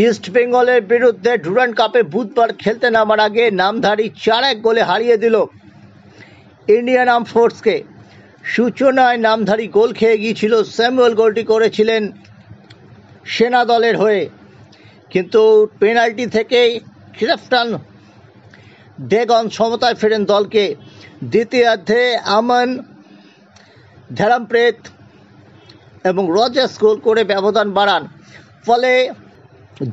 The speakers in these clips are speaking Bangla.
ইস্ট বেঙ্গলের বিরুদ্ধে ডুরান্ড কাপে বুধবার খেলতে নামার আগে নামধারী 4-1 গোলে হারিয়ে দিল ইন্ডিয়ান আর্ম ফোর্সকে। সূচনায় নামধারী গোল খেয়ে গিয়েছিল। স্যামুয়েল গোলটি করেছিলেন সেনা দলের হয়ে, কিন্তু পেনাল্টি থেকে ক্যাপ্টেন ডেগন সমতায় ফেরেন দলকে। দ্বিতীয়ার্ধে আমান, ধ্যারামপ্রেত এবং রজার্স গোল করে ব্যবধান বাড়ান। ফলে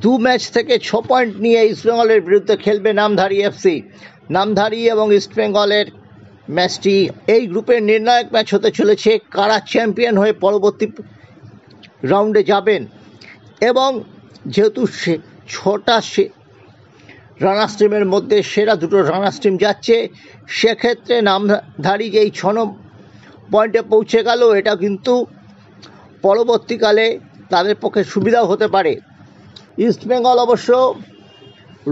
2 ম্যাচ থেকে 6 পয়েন্ট নিয়ে ইস্টবেঙ্গলের বিরুদ্ধে খেলবে নামধারী এফসি। নামধারী এবং ইস্টবেঙ্গলের ম্যাচটি এই গ্রুপের নির্ণায়ক ম্যাচ হতে চলেছে। কারা চ্যাম্পিয়ন হয়ে পরবর্তী রাউন্ডে যাবেন, এবং যেহেতু 6টা রানার্স টিমের মধ্যে সেরা 2টো রানার্স টিম যাচ্ছে, সেক্ষেত্রে নামধারী যেই 6 পয়েন্টে পৌঁছে গেল, এটা কিন্তু পরবর্তীকালে তাদের পক্ষে সুবিধাও হতে পারে। ইস্টবেঙ্গল অবশ্য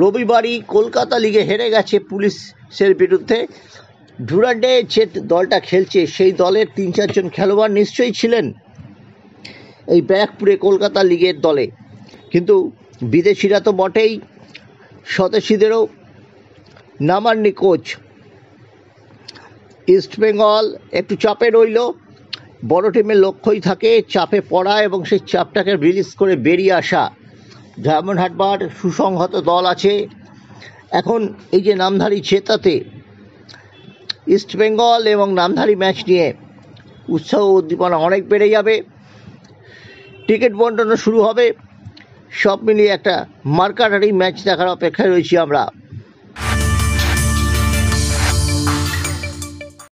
রবিবারই কলকাতা লিগে হেরে গেছে পুলিশের বিরুদ্ধে। ডুরান্ডে যে দলটা খেলছে সেই দলের 3-4 জন খেলোয়াড় নিশ্চয়ই ছিলেন এই ব্যারাকপুরে কলকাতা লিগের দলে, কিন্তু বিদেশিরা তো বটেই, স্বদেশিদেরও নামাননি কোচ। ইস্টবেঙ্গল একটু চাপে রইল। বড় টিমের লক্ষ্যই থাকে চাপে পড়া এবং সেই চাপটাকে রিলিজ করে বেরিয়ে আসা। ডায়মন্ড হারবার সুসংহত দল আছে। এখন এই যে নামধারী জেতাতে ইস্টবেঙ্গল এবং নামধারী ম্যাচ নিয়ে উৎসাহ উদ্দীপনা অনেক বেড়ে যাবে। টিকিট বন্টনও শুরু হবে। সব মিলিয়ে একটা মার্কাটারি ম্যাচ দেখার অপেক্ষায় রয়েছি আমরা।